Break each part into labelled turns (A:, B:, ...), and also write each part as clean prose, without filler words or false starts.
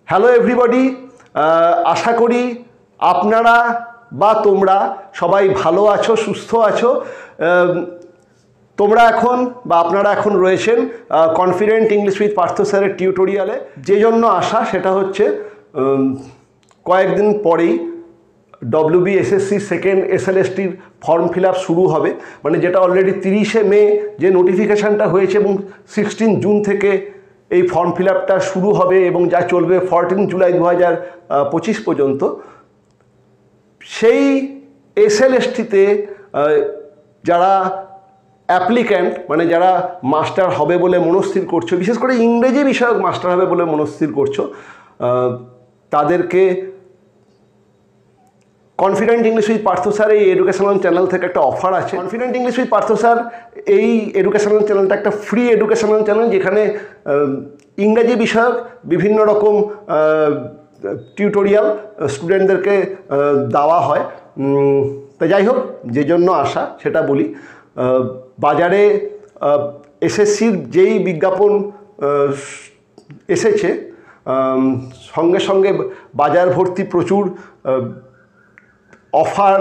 A: Hello everybody, আশা করি আপনারা বা তোমরা সবাই ভালো আছো, সুস্থ আছো। তোমরা এখন বা আপনারা এখন রয়েছেন কনফিডেন্ট ইংলিশ উইথ পার্থ স্যারের টিউটোরিয়ালে। যে জন্য আসা সেটা হচ্ছে কয়েকদিন পরেই WBSSC সেকেন্ড SLSTর ফর্ম ফিল আপ শুরু হবে, মানে যেটা অলরেডি 30শে মে যে নোটিফিকেশানটা হয়েছে এবং 16 জুন থেকে এই ফর্ম ফিল আপটা শুরু হবে এবং যা চলবে 14 জুলাই 2025 পর্যন্ত। সেই SLSTতে যারা অ্যাপ্লিক্যান্ট, মানে যারা মাস্টার হবে বলে মনস্থির করছো, বিশেষ করে ইংরেজি বিষয়ক মাস্টার হবে বলে মনস্থির করছো, তাদেরকে confident English with Partha sir এই এডুকেশনাল চ্যানেল থেকে একটা অফার আছে। Confident English with Partha sir এই এডুকেশনাল চ্যানেলটা একটা ফ্রি এডুকেশনাল চ্যানেল, যেখানে ইংরেজি বিষয়ক বিভিন্ন রকম টিউটোরিয়াল স্টুডেন্টদেরকে দেওয়া হয়। তো যাই হোক, যে জন্য আসা সেটা বলি। বাজারে SSCর যেই বিজ্ঞাপন এসেছে, সঙ্গে সঙ্গে বাজার ভর্তি প্রচুর অফার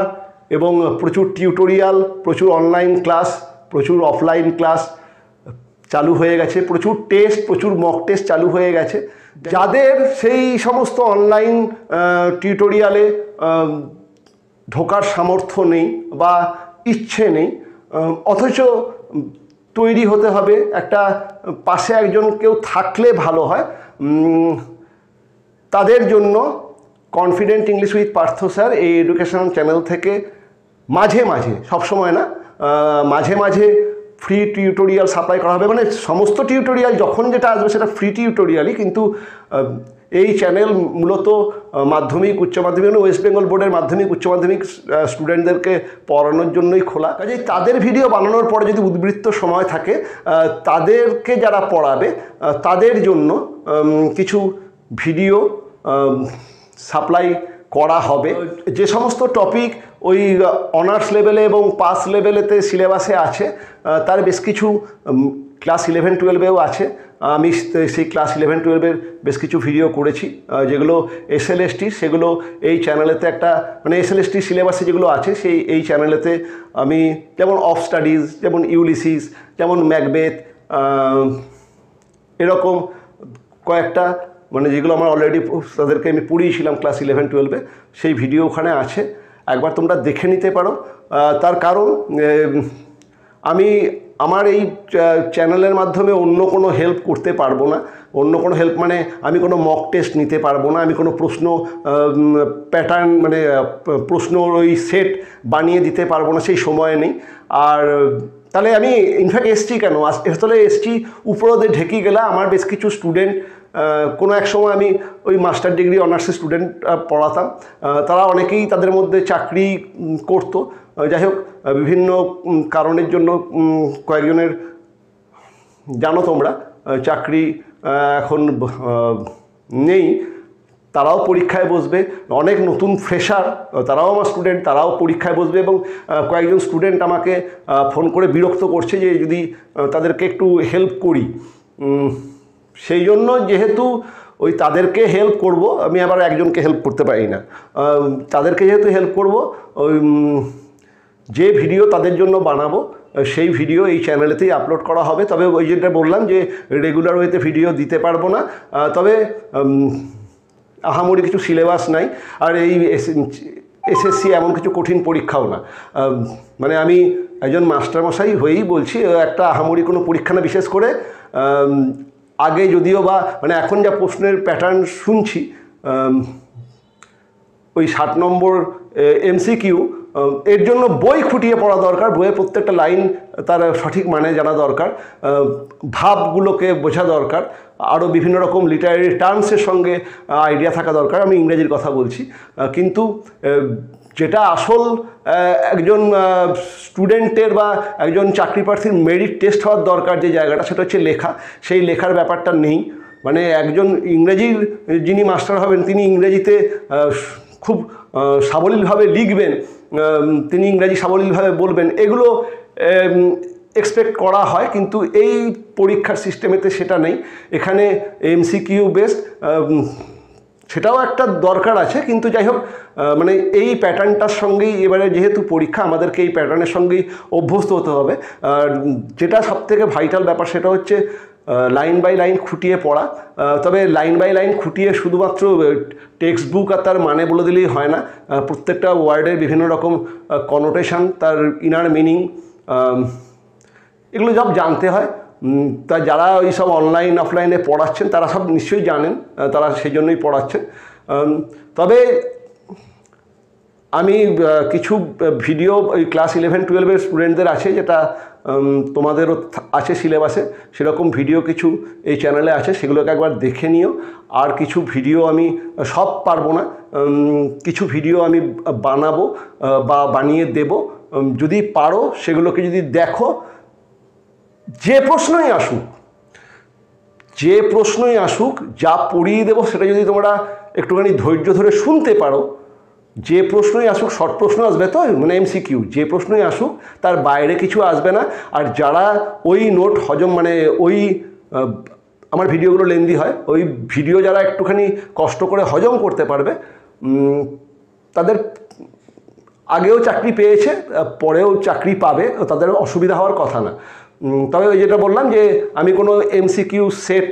A: এবং প্রচুর টিউটোরিয়াল, প্রচুর অনলাইন ক্লাস, প্রচুর অফলাইন ক্লাস চালু হয়ে গেছে, প্রচুর টেস্ট, প্রচুর মক টেস্ট চালু হয়ে গেছে। যাদের সেই সমস্ত অনলাইন টিউটোরিয়ালে ঢোকার সামর্থ্য নেই বা ইচ্ছে নেই, অথচ তৈরি হতে হবে, একটা পাশে একজন কেউ থাকলে ভালো হয়, তাদের জন্য confident English with Partha sir এই এডুকেশনাল চ্যানেল থেকে মাঝে মাঝে, সবসময় না, মাঝে মাঝে ফ্রি টিউটোরিয়াল সাপ্লাই করা হবে। মানে সমস্ত টিউটোরিয়াল যখন যেটা আসবে সেটা ফ্রি টিউটোরিয়ালই, কিন্তু এই চ্যানেল মূলত মাধ্যমিক, উচ্চ মাধ্যমিক, ওয়েস্ট বেঙ্গল বোর্ডের মাধ্যমিক, উচ্চ মাধ্যমিক স্টুডেন্টদেরকে পড়ানোর জন্যই খোলা। কাজেই তাদের ভিডিও বানানোর পরে যদি উদ্বৃত্ত সময় থাকে, তাদেরকে যারা পড়াবে তাদের জন্য কিছু ভিডিও সাপ্লাই করা হবে। যে সমস্ত টপিক ওই অনার্স লেভেলে এবং পাস লেভেলেতে সিলেবাসে আছে, তার বেশ কিছু ক্লাস 11-12-এও আছে। আমি সেই ক্লাস 11-12-এর বেশ কিছু ভিডিও করেছি, যেগুলো SLST, সেগুলো এই চ্যানেলেতে একটা, মানে SLST সিলেবাসে যেগুলো আছে সেই এই চ্যানেলেতে আমি, যেমন অফ স্টাডিজ, যেমন ইউলিসিস, যেমন ম্যাকবেথ, এরকম কয়েকটা, মানে যেগুলো আমার অলরেডি তাদেরকে আমি পড়িয়েছিলাম ক্লাস 11-12-এ, সেই ভিডিও ওখানে আছে, একবার তোমরা দেখে নিতে পারো। তার কারণ আমি আমার এই চ্যানেলের মাধ্যমে অন্য কোনো হেল্প করতে পারবো না। অন্য কোনো হেল্প মানে আমি কোনো মক টেস্ট নিতে পারবো না, আমি কোনো প্রশ্ন প্যাটার্ন, মানে প্রশ্ন ওই সেট বানিয়ে দিতে পারবো না, সেই সময় নেই। আর তাহলে আমি ইনফ্যাক্ট এসছি কেন, আসলে এসছি উপরোদে ঢেকে গেলে আমার বেশ কিছু স্টুডেন্ট, কোনো এক সময় আমি ওই মাস্টার ডিগ্রি অনার্সের স্টুডেন্ট পড়াতাম, তারা অনেকেই তাদের মধ্যে চাকরি করতো। যাই হোক, বিভিন্ন কারণের জন্য কয়েকজনের, জানো তোমরা, চাকরি এখন নেই, তারাও পরীক্ষায় বসবে। অনেক নতুন ফ্রেশার, তারাও আমার স্টুডেন্ট, তারাও পরীক্ষায় বসবে। এবং কয়েকজন স্টুডেন্ট আমাকে ফোন করে বিরক্ত করছে যে যদি তাদেরকে একটু হেল্প করি। সেই জন্য যেহেতু ওই তাদেরকে হেল্প করব, আমি আবার একজনকে হেল্প করতে পারি না, তাদেরকে যেহেতু হেল্প করব, ওই যে ভিডিও তাদের জন্য বানাবো সেই ভিডিও এই চ্যানেলেতেই আপলোড করা হবে। তবে ওই যেটা বললাম যে রেগুলার ওয়েতে ভিডিও দিতে পারবো না, তবে আহামরি কিছু সিলেবাস নাই। আর এই SSC এমন কিছু কঠিন পরীক্ষাও না, মানে আমি একজন মাস্টারমশাই হয়েই বলছি, একটা আহামরি কোনো পরীক্ষা না। বিশেষ করে আগে যদিও বা, মানে এখন যা প্রশ্নের প্যাটার্ন শুনছি, ওই 60 নম্বর MCQ, এর জন্য বই খুঁটিয়ে পড়া দরকার, বইয়ের প্রত্যেকটা লাইন তার সঠিক মানে জানা দরকার, ভাবগুলোকে বোঝা দরকার, আরও বিভিন্ন রকম লিটারারি টার্মসের সঙ্গে আইডিয়া থাকা দরকার। আমি ইংরেজির কথা বলছি, কিন্তু যেটা আসল একজন স্টুডেন্টের বা একজন চাকরি প্রার্থীর মেরিট টেস্ট হওয়ার দরকার যে জায়গাটা, সেটা হচ্ছে লেখা। সেই লেখার ব্যাপারটা নেই। মানে একজন ইংরেজির যিনি মাস্টার হবেন, তিনি ইংরেজিতে খুব সাবলীলভাবে লিখবেন, তিনি ইংরাজি সাবলীলভাবে বলবেন, এগুলো এক্সপেক্ট করা হয়। কিন্তু এই পরীক্ষার সিস্টেমেতে সেটা নেই। এখানে MCQ বেসড, সেটাও একটা দরকার আছে, কিন্তু যাই হোক মানে এই প্যাটার্নটার সঙ্গেই এবারে যেহেতু পরীক্ষা আমাদেরকে এই প্যাটার্নের সঙ্গেই অভ্যস্ত হতে হবে। যেটা সবথেকে ভাইটাল ব্যাপার সেটা হচ্ছে লাইন বাই লাইন খুঁটিয়ে পড়া। তবে লাইন বাই লাইন খুঁটিয়ে শুধুমাত্র টেক্সট বুক আর তার মানে বলে দিলেই হয় না, প্রত্যেকটা ওয়ার্ডের বিভিন্ন রকম কনোটেশন, তার ইনার মিনিং, এগুলো সব জানতে হয়। তা যারা ওই সব অনলাইন অফলাইনে পড়াচ্ছেন তারা সব নিশ্চয়ই জানেন, তারা সেই জন্যই পড়াচ্ছেন। তবে আমি কিছু ভিডিও ওই ক্লাস 11-12 স্টুডেন্টদের আছে, যেটা তোমাদেরও আছে সিলেবাসে, সেরকম ভিডিও কিছু এই চ্যানেলে আছে, সেগুলোকে একবার দেখে নিও। আর কিছু ভিডিও আমি সব পারবো না, কিছু ভিডিও আমি বানাবো বা বানিয়ে দেব, যদি পারো সেগুলোকে যদি দেখো, যে প্রশ্নই আসুক যা পড়িয়ে দেবো সেটা যদি তোমরা একটুখানি ধৈর্য ধরে শুনতে পারো, যে প্রশ্নই আসুক, শর্ট প্রশ্ন আসবে তো, মানে MCQ, যে প্রশ্নই আসুক তার বাইরে কিছু আসবে না। আর যারা ওই নোট হজম, মানে ওই আমার ভিডিওগুলো লেন্দি হয়, ওই ভিডিও যারা একটুখানি কষ্ট করে হজম করতে পারবে, তাদের আগেও চাকরি পেয়েছে, পরেও চাকরি পাবে, তাদের অসুবিধা হওয়ার কথা না। তবে ওই যেটা বললাম যে আমি কোনো MCQ সেট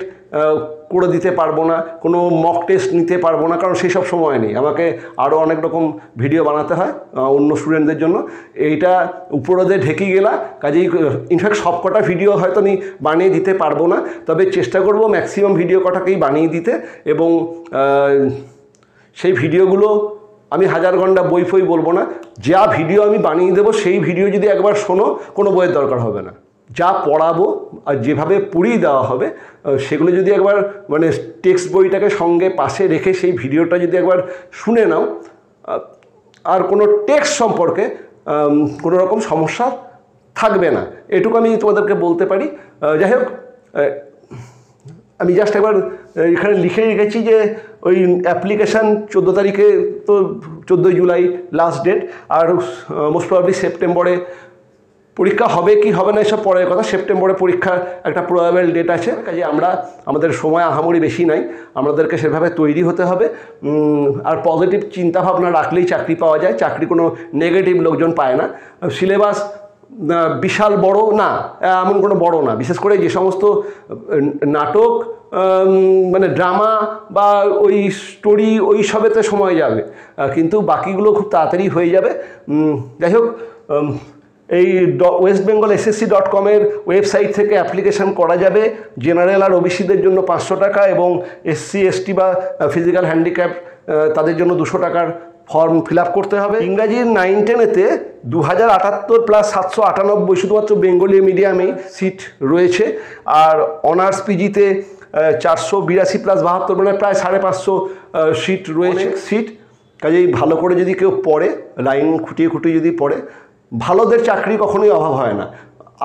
A: করে দিতে পারবো না, কোনো মক টেস্ট নিতে পারবো না, কারণ সেই সব সময় নেই, আমাকে আরও অনেক রকম ভিডিও বানাতে হয় অন্য স্টুডেন্টদের জন্য। এইটা উপরোধে ঢেকে গেলা, কাজেই ইনফ্যাক্ট সব কটা ভিডিও হয়তো আমি বানিয়ে দিতে পারবো না, তবে চেষ্টা করব ম্যাক্সিমাম ভিডিও কটাকেই বানিয়ে দিতে। এবং সেই ভিডিওগুলো আমি 1000 ঘন্টা বই ফই বলবো না, যা ভিডিও আমি বানিয়ে দেবো সেই ভিডিও যদি একবার শোনো, কোনো বইয়ের দরকার হবে না। যা পড়াবো আর যেভাবে পড়িয়ে দেওয়া হবে সেগুলো যদি একবার মানে টেক্সট বইটাকে সঙ্গে পাশে রেখে সেই ভিডিওটা যদি একবার শুনে নাও, আর কোনো টেক্সট সম্পর্কে কোনো রকম সমস্যা থাকবে না, এটুকু আমি তোমাদেরকে বলতে পারি। যাই হোক, আমি জাস্ট একবার এখানে লিখে রেখেছি যে ওই অ্যাপ্লিকেশান 14 তারিখে, তো 14 জুলাই লাস্ট ডেট, আর মোস্ট প্রবাবলি সেপ্টেম্বরে পরীক্ষা হবে কি হবে না এসব পরের কথা। সেপ্টেম্বরে পরীক্ষার একটা প্রবাবেল ডেট আছে, কাজে আমাদের সময় আহামরি বেশি নাই, আমাদেরকে সেভাবে তৈরি হতে হবে। আর পজিটিভ চিন্তাভাবনা রাখলেই চাকরি পাওয়া যায়, চাকরি কোনো নেগেটিভ লোকজন পায় না। সিলেবাস বিশাল বড় না, এমন কোনো বড় না, বিশেষ করে যে সমস্ত নাটক মানে ড্রামা বা ওই স্টোরি ওই সবেতে সময় যাবে, কিন্তু বাকিগুলো খুব তাড়াতাড়ি হয়ে যাবে। যাই হোক, এই westbengalssc.com ওয়েবসাইট থেকে অ্যাপ্লিকেশান করা যাবে। জেনারেল আর ওবিসিদের জন্য 500 টাকা, এবং SC ST বা ফিজিক্যাল হ্যান্ডিক্যাপ তাদের জন্য 200 টাকার ফর্ম ফিল আপ করতে হবে। ইংরাজির 9-10-এতে 2078 প্লাস 798 শুধুমাত্র বেঙ্গলি মিডিয়ামেই সিট রয়েছে, আর অনার্স পিজিতে 482 প্লাস 72, মানে প্রায় 550 সিট রয়েছে। কাজেই ভালো করে যদি কেউ পড়ে, লাইন খুঁটিয়ে যদি পড়ে, ভালোদের চাকরি কখনোই অভাব হয় না,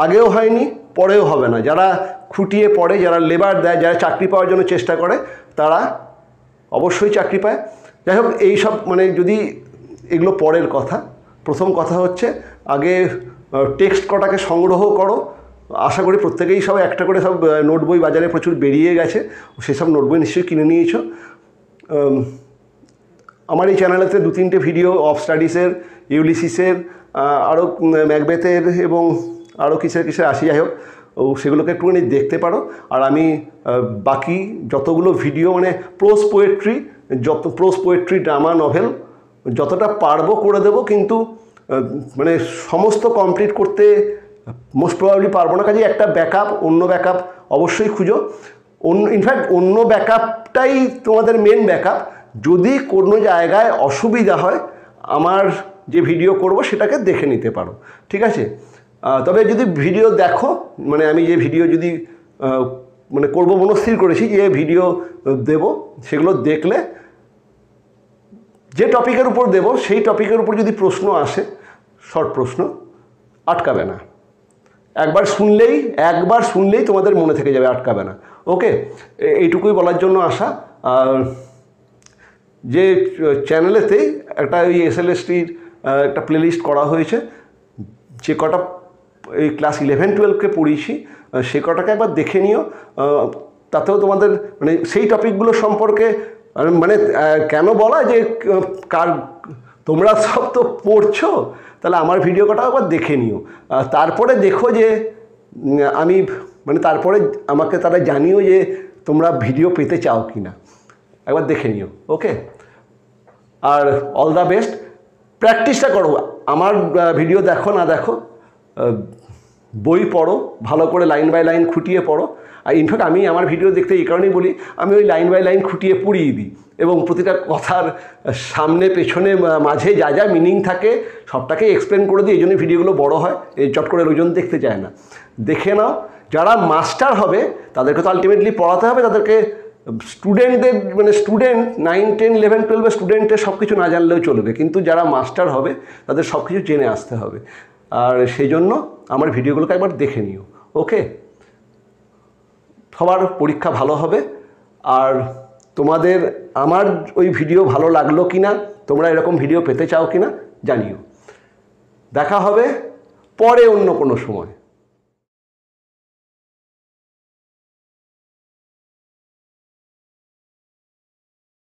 A: আগেও হয়নি, পরেও হবে না। যারা খুঁটিয়ে পড়ে, যারা লেবার দেয়, যারা চাকরি পাওয়ার জন্য চেষ্টা করে, তারা অবশ্যই চাকরি পায়। যাই হোক, এইসব মানে যদি এগুলো পরের কথা, প্রথম কথা হচ্ছে আগে টেক্সট কটাকে সংগ্রহ করো। আশা করি প্রত্যেকেই সব একটা করে সব নোট বই বাজারে প্রচুর বেরিয়ে গেছে, সেসব নোট বই নিশ্চয়ই কিনে নিয়েছো। আমার এই চ্যানেলেতে 2-3টে ভিডিও অফ স্টাডিসের, ইউলিসিসের, আরও ম্যাকবেথের এবং আরও কিসের আসি, যাই হোক সেগুলোকে একটুখানি দেখতে পারো। আর আমি বাকি যতগুলো ভিডিও মানে প্রোজ পোয়েট্রি, ড্রামা, নভেল যতটা পারবো করে দেবো, কিন্তু মানে সমস্ত কমপ্লিট করতে মোস্ট প্রবাবলি পারবো না। কাজে একটা অন্য ব্যাকআপ অবশ্যই খুঁজো। ইনফ্যাক্ট অন্য ব্যাকআপটাই তোমাদের মেন ব্যাকআপ। যদি কোনো জায়গায় অসুবিধা হয়, আমার যে ভিডিও করব সেটাকে দেখে নিতে পারো, ঠিক আছে? তবে যদি ভিডিও দেখো, মানে আমি যে ভিডিও যদি মানে করবো মনস্থির করেছি যে ভিডিও দেব, সেগুলো দেখলে যে টপিকের উপর দেব সেই টপিকের উপর যদি প্রশ্ন আসে, শর্ট প্রশ্ন, আটকাবে না। একবার শুনলেই তোমাদের মনে থেকে যাবে, আটকাবে না। ওকে, এইটুকুই বলার জন্য আসা। আর যে চ্যানেলেতেই একটা ওই SLSTর একটা প্লেলিস্ট করা হয়েছে, যে কটা এই ক্লাস 11-12কে পড়িয়েছি সে কটাকে একবার দেখে নিও। তাতেও তোমাদের মানে সেই টপিকগুলো সম্পর্কে মানে কেন বলা যে কার তোমরা সব তো পড়ছো, তাহলে আমার ভিডিও কটা একবার দেখে নিও, তারপরে দেখো যে আমি মানে তারপরে আমাকে তারা জানিও যে তোমরা ভিডিও পেতে চাও কি না, একবার দেখে নিও। ওকে, আর অল দ্য বেস্ট, প্র্যাকটিসটা করো। আমার ভিডিও দেখো না দেখো, বই পড়ো, ভালো করে লাইন বাই লাইন খুঁটিয়ে পড়ো। আর ইনফ্যাক্ট আমি আমার ভিডিও দেখতে এই কারণেই বলি, আমি ওই লাইন বাই লাইন খুঁটিয়ে পড়িয়ে দিই, এবং প্রতিটা কথার সামনে পেছনে মাঝে যা যা মিনিং থাকে সবটাকে এক্সপ্লেন করে দিই। এই জন্য ভিডিওগুলো বড় হয়, এই চট করে লোকজন দেখতে চায় না। দেখে নাও, যারা মাস্টার হবে তাদেরকে তো আলটিমেটলি পড়াতে হবে, তাদেরকে স্টুডেন্টদের মানে স্টুডেন্ট 9, 10, 11, 12 স্টুডেন্টের সব কিছু না জানলেও চলবে, কিন্তু যারা মাস্টার হবে তাদের সব কিছু জেনে আসতে হবে। আর সেই জন্য আমার ভিডিওগুলোকে একবার দেখে নিও। ওকে, সবার পরীক্ষা ভালো হবে। আর তোমাদের আমার ওই ভিডিও ভালো লাগলো কি না, তোমরা এরকম ভিডিও পেতে চাও কি না জানিও। দেখা হবে পরে অন্য কোনো সময়।